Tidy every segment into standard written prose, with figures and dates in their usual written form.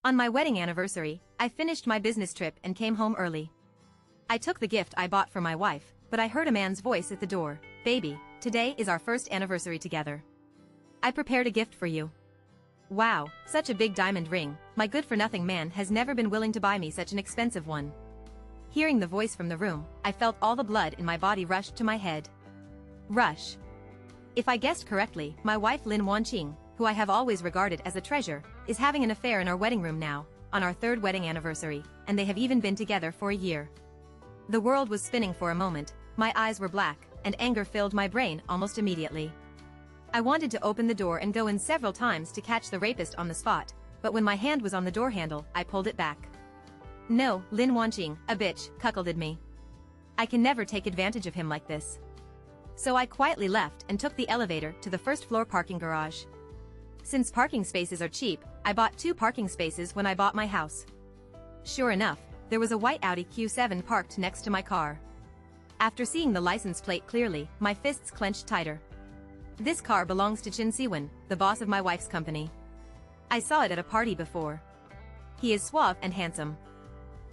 On my wedding anniversary, I finished my business trip and came home early. I took the gift I bought for my wife, but I heard a man's voice at the door. "Baby, today is our first anniversary together. I prepared a gift for you." Wow, such a big diamond ring. My good-for-nothing man has never been willing to buy me such an expensive one. Hearing the voice from the room, I felt all the blood in my body rush to my head. Rush. If I guessed correctly, my wife Lin Wanqing, who I have always regarded as a treasure, is having an affair in our wedding room now, on our third wedding anniversary, and they have even been together for a year. The world was spinning for a moment, my eyes were black, and anger filled my brain almost immediately. I wanted to open the door and go in several times to catch the rapist on the spot, but when my hand was on the door handle, I pulled it back. No, Lin Wanqing, a bitch, cuckolded me. I can never take advantage of him like this. So I quietly left and took the elevator to the first-floor parking garage. Since parking spaces are cheap, I bought 2 parking spaces when I bought my house. Sure enough, there was a white Audi Q7 parked next to my car. After seeing the license plate clearly, my fists clenched tighter. This car belongs to Chen Siwen, the boss of my wife's company. I saw it at a party before. He is suave and handsome.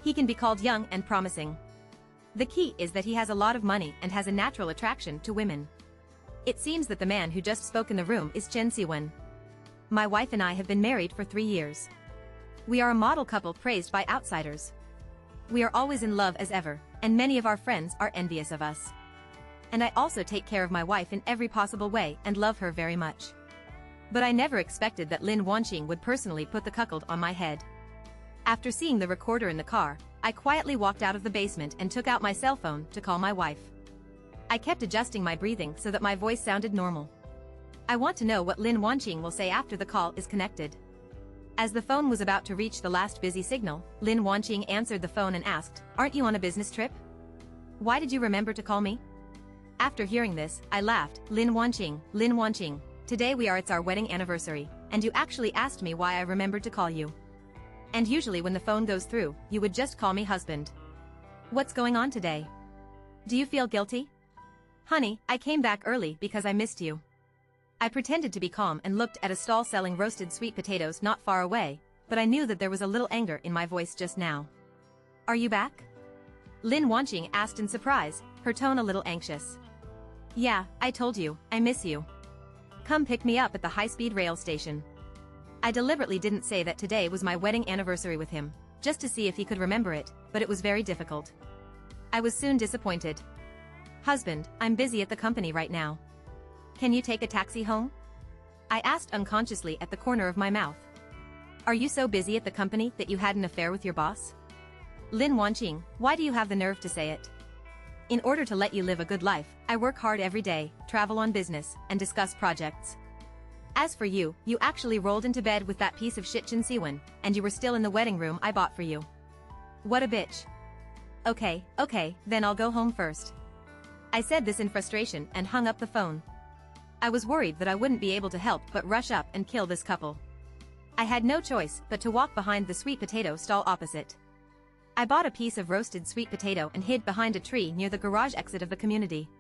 He can be called young and promising. The key is that he has a lot of money and has a natural attraction to women. It seems that the man who just spoke in the room is Chen Siwen. My wife and I have been married for 3 years. We are a model couple praised by outsiders. We are always in love as ever, and many of our friends are envious of us. And I also take care of my wife in every possible way and love her very much. But I never expected that Lin Wanqing would personally put the cuckold on my head. After seeing the recorder in the car, I quietly walked out of the basement and took out my cell phone to call my wife. I kept adjusting my breathing so that my voice sounded normal. I want to know what Lin Wanqing will say after the call is connected. As the phone was about to reach the last busy signal, Lin Wanqing answered the phone and asked, "Aren't you on a business trip? Why did you remember to call me?" After hearing this, I laughed. Lin Wanqing, today it's our wedding anniversary, and you actually asked me why I remembered to call you. And usually when the phone goes through, you would just call me husband. What's going on today? Do you feel guilty? Honey, I came back early because I missed you. I pretended to be calm and looked at a stall selling roasted sweet potatoes not far away, but I knew that there was a little anger in my voice just now. Are you back? Lin Wanqing asked in surprise, her tone a little anxious. Yeah, I told you, I miss you. Come pick me up at the high-speed rail station. I deliberately didn't say that today was my wedding anniversary with him, just to see if he could remember it, but it was very difficult. I was soon disappointed. Husband, I'm busy at the company right now. Can you take a taxi home? I asked unconsciously at the corner of my mouth. Are you so busy at the company that you had an affair with your boss? Lin Wanqing, why do you have the nerve to say it? In order to let you live a good life, I work hard every day, travel on business, and discuss projects. As for you, you actually rolled into bed with that piece of shit Chen Siwen, and you were still in the wedding room I bought for you. What a bitch. Okay, then I'll go home first. I said this in frustration and hung up the phone. I was worried that I wouldn't be able to help but rush up and kill this couple. I had no choice but to walk behind the sweet potato stall opposite. I bought a piece of roasted sweet potato and hid behind a tree near the garage exit of the community.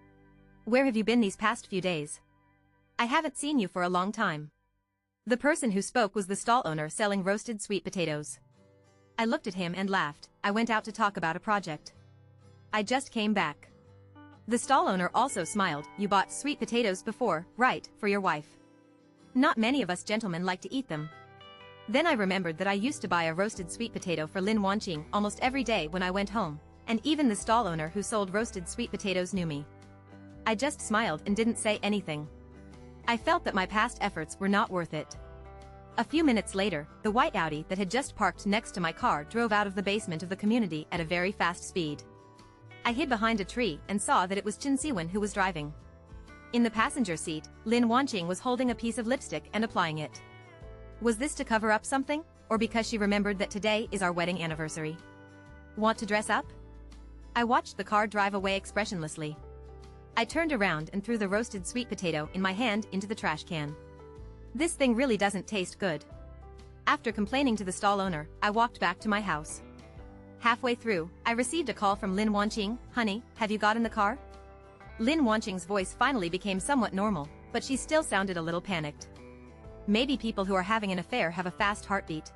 Where have you been these past few days? I haven't seen you for a long time. The person who spoke was the stall owner selling roasted sweet potatoes. I looked at him and laughed. I went out to talk about a project. I just came back. The stall owner also smiled. You bought sweet potatoes before, right, for your wife? Not many of us gentlemen like to eat them. Then I remembered that I used to buy a roasted sweet potato for Lin Wanqing almost every day when I went home, and even the stall owner who sold roasted sweet potatoes knew me. I just smiled and didn't say anything. I felt that my past efforts were not worth it. A few minutes later, the white Audi that had just parked next to my car drove out of the basement of the community at a very fast speed. I hid behind a tree and saw that it was Chen Siwen who was driving. In the passenger seat, Lin Wanqing was holding a piece of lipstick and applying it. Was this to cover up something, or because she remembered that today is our wedding anniversary? Want to dress up? I watched the car drive away expressionlessly. I turned around and threw the roasted sweet potato in my hand into the trash can. This thing really doesn't taste good. After complaining to the stall owner, I walked back to my house. Halfway through, I received a call from Lin Wanqing. Honey, have you got in the car? Lin Wanqing's voice finally became somewhat normal, but she still sounded a little panicked. Maybe people who are having an affair have a fast heartbeat.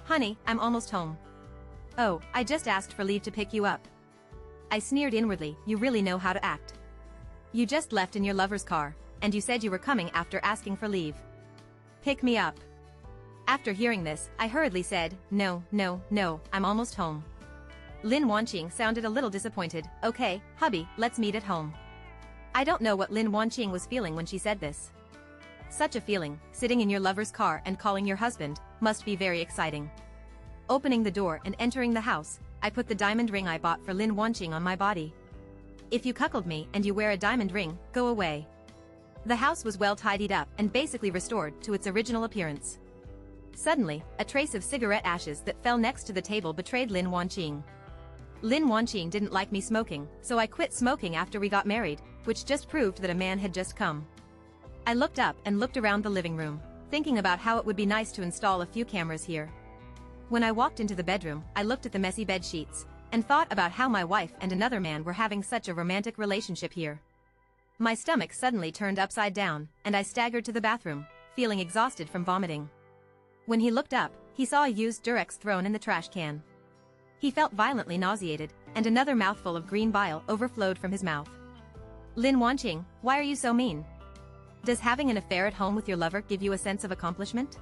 Honey, I'm almost home. Oh, I just asked for leave to pick you up. I sneered inwardly, you really know how to act. You just left in your lover's car, and you said you were coming after asking for leave. Pick me up. After hearing this, I hurriedly said, no, I'm almost home. Lin Wanqing sounded a little disappointed. Okay, hubby, let's meet at home. I don't know what Lin Wanqing was feeling when she said this. Such a feeling, sitting in your lover's car and calling your husband, must be very exciting. Opening the door and entering the house, I put the diamond ring I bought for Lin Wanqing on my body. If you cuckold me and you wear a diamond ring, go away. The house was well tidied up and basically restored to its original appearance. Suddenly, a trace of cigarette ashes that fell next to the table betrayed Lin Wanqing. Lin Wanqing didn't like me smoking, so I quit smoking after we got married, which just proved that a man had just come. I looked up and looked around the living room, thinking about how it would be nice to install a few cameras here. When I walked into the bedroom, I looked at the messy bed sheets, and thought about how my wife and another man were having such a romantic relationship here. My stomach suddenly turned upside down, and I staggered to the bathroom, feeling exhausted from vomiting. When he looked up, he saw a used Durex thrown in the trash can. He felt violently nauseated, and another mouthful of green bile overflowed from his mouth. Lin Wanqing, why are you so mean? Does having an affair at home with your lover give you a sense of accomplishment?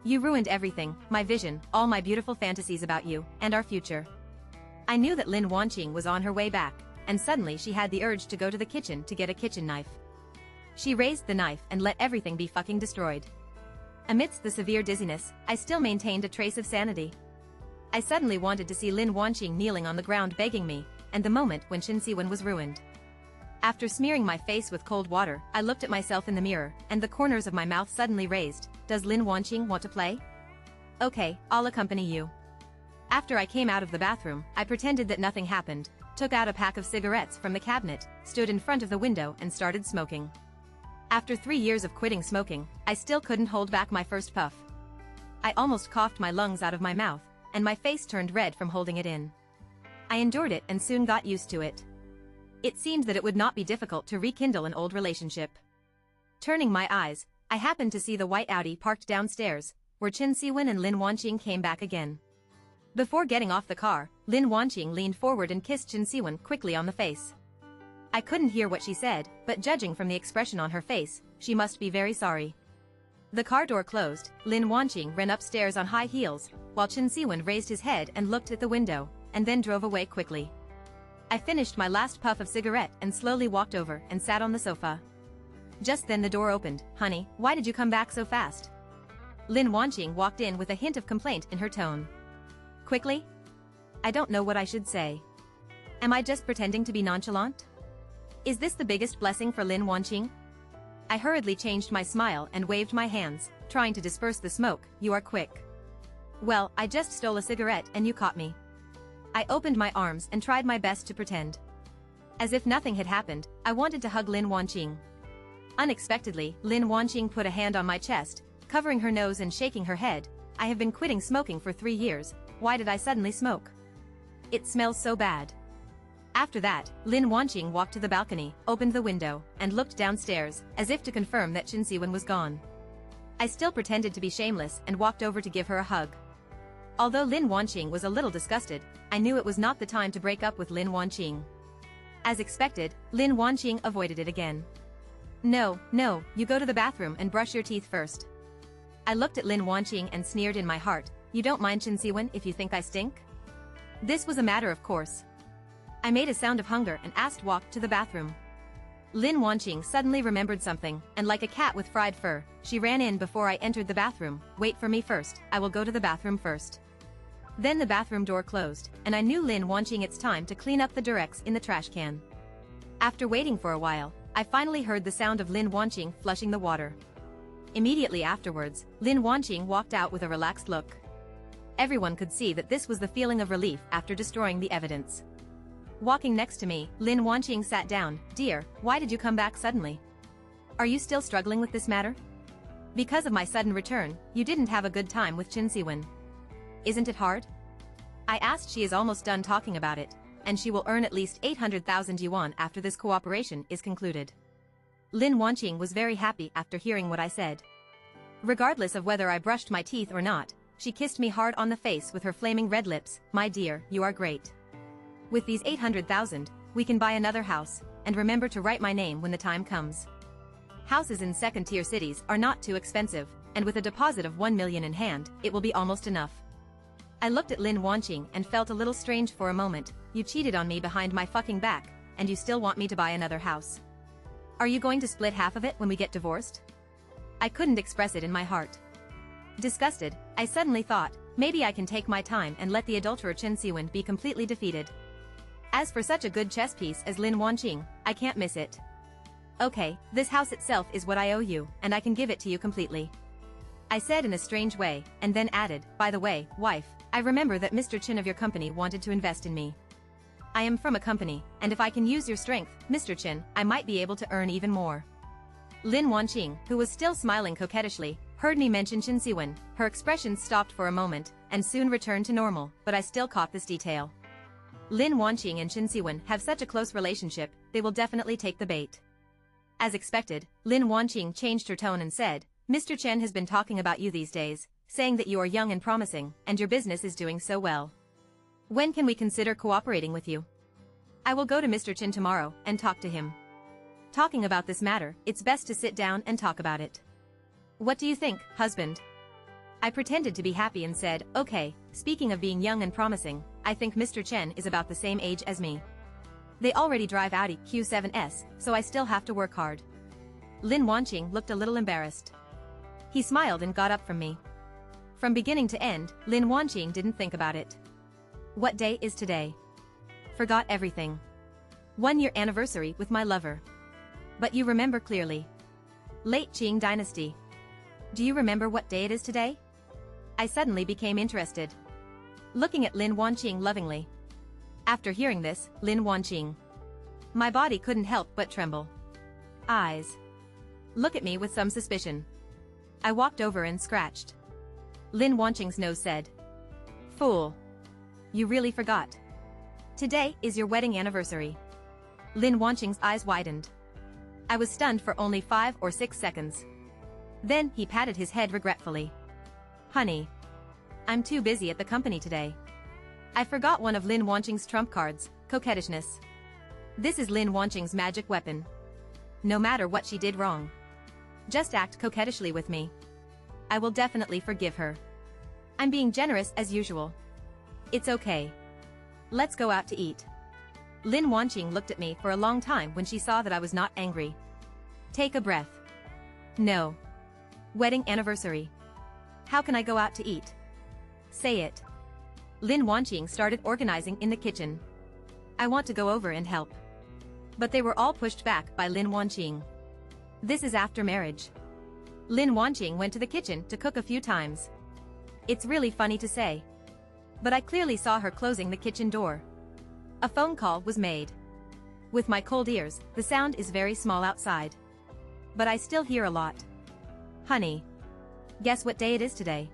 You ruined everything, my vision, all my beautiful fantasies about you, and our future. I knew that Lin Wanqing was on her way back, and suddenly she had the urge to go to the kitchen to get a kitchen knife. She raised the knife and let everything be fucking destroyed. Amidst the severe dizziness, I still maintained a trace of sanity. I suddenly wanted to see Lin Wanqing kneeling on the ground begging me, and the moment when Qin Siwen was ruined. After smearing my face with cold water, I looked at myself in the mirror, and the corners of my mouth suddenly raised. Does Lin Wanqing want to play? Okay, I'll accompany you. After I came out of the bathroom, I pretended that nothing happened, took out a pack of cigarettes from the cabinet, stood in front of the window and started smoking. After 3 years of quitting smoking, I still couldn't hold back my first puff. I almost coughed my lungs out of my mouth, and my face turned red from holding it in. I endured it and soon got used to it. It seemed that it would not be difficult to rekindle an old relationship. Turning my eyes, I happened to see the white Audi parked downstairs, where Qin Siwen and Lin Wanqing came back again. Before getting off the car, Lin Wanqing leaned forward and kissed Qin Siwen quickly on the face. I couldn't hear what she said, but judging from the expression on her face, she must be very sorry. The car door closed, Lin Wanqing ran upstairs on high heels, while Qin Siwen raised his head and looked at the window, and then drove away quickly. I finished my last puff of cigarette and slowly walked over and sat on the sofa. Just then the door opened. Honey, why did you come back so fast? Lin Wanqing walked in with a hint of complaint in her tone. Quickly? I don't know what I should say. Am I just pretending to be nonchalant? Is this the biggest blessing for Lin Wanqing? I hurriedly changed my smile and waved my hands, trying to disperse the smoke. You are quick. Well, I just stole a cigarette and you caught me. I opened my arms and tried my best to pretend. As if nothing had happened, I wanted to hug Lin Wanqing. Unexpectedly, Lin Wanqing put a hand on my chest, covering her nose and shaking her head. I have been quitting smoking for 3 years, why did I suddenly smoke? It smells so bad. After that, Lin Wanqing walked to the balcony, opened the window, and looked downstairs, as if to confirm that Qin Siwen was gone. I still pretended to be shameless and walked over to give her a hug. Although Lin Wanqing was a little disgusted, I knew it was not the time to break up with Lin Wanqing. As expected, Lin Wanqing avoided it again. No, you go to the bathroom and brush your teeth first. I looked at Lin Wanqing and sneered in my heart, you don't mind Qin Siwen if you think I stink? This was a matter of course. I made a sound of hunger and asked walk to the bathroom. Lin Wanqing suddenly remembered something, and like a cat with fried fur, she ran in before I entered the bathroom. Wait for me first, I will go to the bathroom first. Then the bathroom door closed, and I knew Lin Wanqing it's time to clean up the Durex in the trash can. After waiting for a while, I finally heard the sound of Lin Wanqing flushing the water. Immediately afterwards, Lin Wanqing walked out with a relaxed look. Everyone could see that this was the feeling of relief after destroying the evidence. Walking next to me, Lin Wanqing sat down. Dear, why did you come back suddenly? Are you still struggling with this matter? Because of my sudden return, you didn't have a good time with Qin Siwen. Isn't it hard? I asked. She is almost done talking about it, and she will earn at least 800,000 yuan after this cooperation is concluded. Lin Wanqing was very happy after hearing what I said. Regardless of whether I brushed my teeth or not, she kissed me hard on the face with her flaming red lips. My dear, you are great. With these 800,000, we can buy another house, and remember to write my name when the time comes. Houses in second-tier cities are not too expensive, and with a deposit of 1 million in hand, it will be almost enough. I looked at Lin Wanqing and felt a little strange for a moment. You cheated on me behind my fucking back, and you still want me to buy another house. Are you going to split half of it when we get divorced? I couldn't express it in my heart. Disgusted, I suddenly thought, maybe I can take my time and let the adulterer Chen Siwen be completely defeated. As for such a good chess piece as Lin Wanqing, I can't miss it. Okay, this house itself is what I owe you, and I can give it to you completely. I said in a strange way, and then added, by the way, wife, I remember that Mr. Chen of your company wanted to invest in me. I am from a company, and if I can use your strength, Mr. Chen, I might be able to earn even more. Lin Wanqing, who was still smiling coquettishly, heard me mention Chen Siwen. Her expression stopped for a moment, and soon returned to normal, but I still caught this detail. Lin Wanqing and Chen Siwen have such a close relationship, they will definitely take the bait. As expected, Lin Wanqing changed her tone and said, Mr. Chen has been talking about you these days, saying that you are young and promising, and your business is doing so well. When can we consider cooperating with you? I will go to Mr. Chen tomorrow and talk to him. Talking about this matter, it's best to sit down and talk about it. What do you think, husband? I pretended to be happy and said, okay, speaking of being young and promising, I think Mr. Chen is about the same age as me. They already drive Audi Q7s, so I still have to work hard. Lin Wanqing looked a little embarrassed. He smiled and got up from me. From beginning to end, Lin Wanqing didn't think about it. What day is today? Forgot everything. 1-year anniversary with my lover. But you remember clearly. Late Qing dynasty. Do you remember what day it is today? I suddenly became interested. Looking at Lin Wanqing lovingly. After hearing this, Lin Wanqing. My body couldn't help but tremble. Eyes. Look at me with some suspicion. I walked over and scratched. Lin Wanqing's nose said. Fool. You really forgot. Today is your wedding anniversary. Lin Wanqing's eyes widened. I was stunned for only 5 or 6 seconds. Then he patted his head regretfully. Honey. I'm too busy at the company today. I forgot one of Lin Wanqing's trump cards, coquettishness. This is Lin Wanqing's magic weapon. No matter what she did wrong. Just act coquettishly with me. I will definitely forgive her. I'm being generous as usual. It's okay. Let's go out to eat. Lin Wanqing looked at me for a long time when she saw that I was not angry. Take a breath. No. Wedding anniversary. How can I go out to eat? Say it. Lin Wanqing started organizing in the kitchen. I want to go over and help. But they were all pushed back by Lin Wanqing. This is after marriage. Lin Wanqing went to the kitchen to cook a few times. It's really funny to say. But I clearly saw her closing the kitchen door. A phone call was made. With my cold ears, the sound is very small outside. But I still hear a lot. Honey. Guess what day it is today?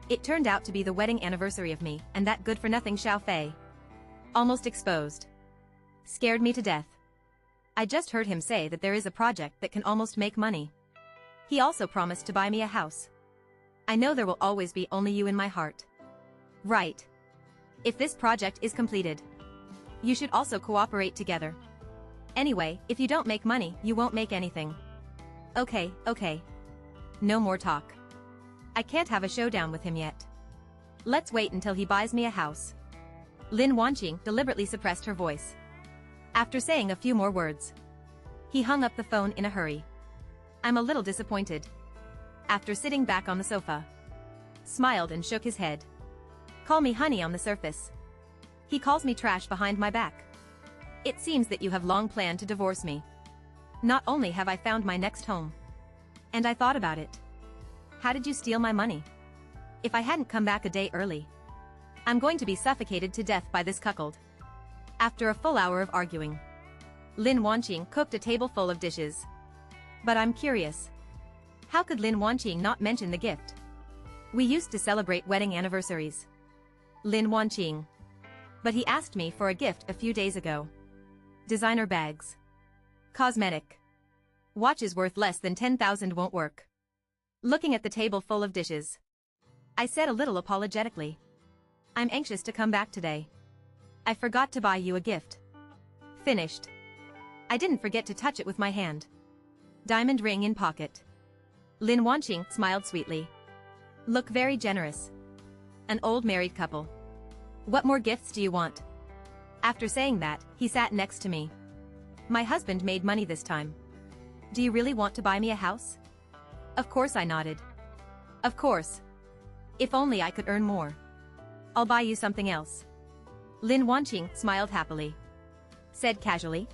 It turned out to be the wedding anniversary of me and that good-for-nothing Xiao Fei. Almost exposed. Scared me to death. I just heard him say that there is a project that can almost make money. He also promised to buy me a house. I know there will always be only you in my heart. Right. If this project is completed, you should also cooperate together. Anyway, if you don't make money, you won't make anything. Okay. No more talk. I can't have a showdown with him yet. Let's wait until he buys me a house. Lin Wanqing deliberately suppressed her voice. After saying a few more words, he hung up the phone in a hurry. I'm a little disappointed. After sitting back on the sofa, smiled and shook his head. Call me honey on the surface. He calls me trash behind my back. It seems that you have long planned to divorce me. Not only have I found my next home, and I thought about it. How did you steal my money? If I hadn't come back a day early, I'm going to be suffocated to death by this cuckold. After a full hour of arguing, Lin Wanqing cooked a table full of dishes. But I'm curious. How could Lin Wanqing not mention the gift? We used to celebrate wedding anniversaries. Lin Wanqing. But he asked me for a gift a few days ago. Designer bags. Cosmetic. Watches worth less than 10,000 won't work. Looking at the table full of dishes, I said a little apologetically. I'm anxious to come back today. I forgot to buy you a gift. Finished. I didn't forget to touch it with my hand. Diamond ring in pocket. Lin Wanqing smiled sweetly. Look very generous. An old married couple. What more gifts do you want? After saying that, he sat next to me. My husband made money this time. Do you really want to buy me a house? Of course, I nodded. Of course. If only I could earn more. I'll buy you something else. Lin Wanqing smiled happily. Said casually.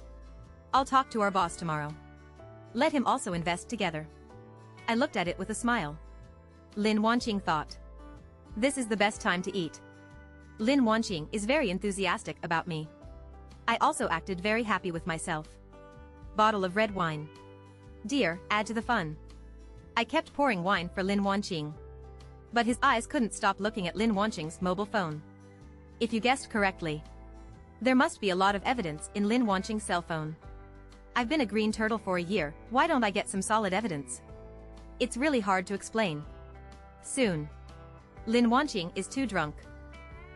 I'll talk to our boss tomorrow. Let him also invest together. I looked at it with a smile. Lin Wanqing thought. This is the best time to eat. Lin Wanqing is very enthusiastic about me. I also acted very happy with myself. Bottle of red wine. Dear, add to the fun. I kept pouring wine for Lin Wanqing. But his eyes couldn't stop looking at Lin Wanqing's mobile phone. If you guessed correctly. There must be a lot of evidence in Lin Wanqing's cell phone. I've been a green turtle for a year, why don't I get some solid evidence? It's really hard to explain. Soon. Lin Wanqing is too drunk.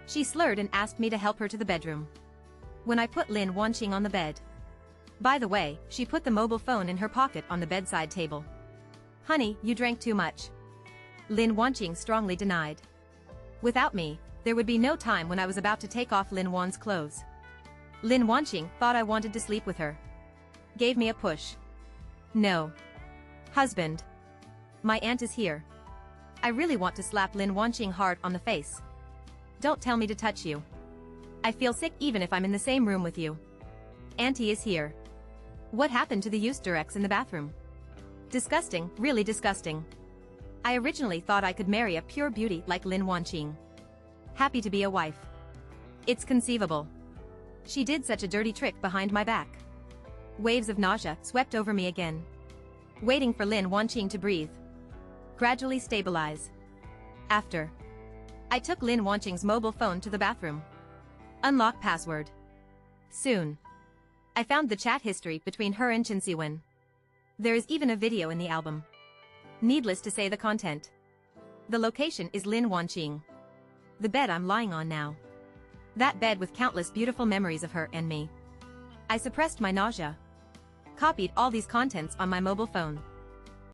She slurred and asked me to help her to the bedroom. When I put Lin Wanqing on the bed. By the way, she put the mobile phone in her pocket on the bedside table. Honey, you drank too much. Lin Wanqing strongly denied. Without me, there would be no time when I was about to take off Lin Wan's clothes. Lin Wanqing thought I wanted to sleep with her. Gave me a push. No. Husband. My aunt is here. I really want to slap Lin Wanqing hard on the face. Don't tell me to touch you. I feel sick even if I'm in the same room with you. Auntie is here. What happened to the used Durex in the bathroom? Disgusting, really disgusting. I originally thought I could marry a pure beauty like Lin Wanqing. Happy to be a wife. It's conceivable. She did such a dirty trick behind my back. Waves of nausea swept over me again. Waiting for Lin Wanqing to breathe. Gradually stabilize. After. I took Lin Wanqing's mobile phone to the bathroom. Unlock password. Soon. I found the chat history between her and Chen Siwen. There is even a video in the album. Needless to say the content. The location is Lin Wanqing. The bed I'm lying on now. That bed with countless beautiful memories of her and me. I suppressed my nausea. Copied all these contents on my mobile phone.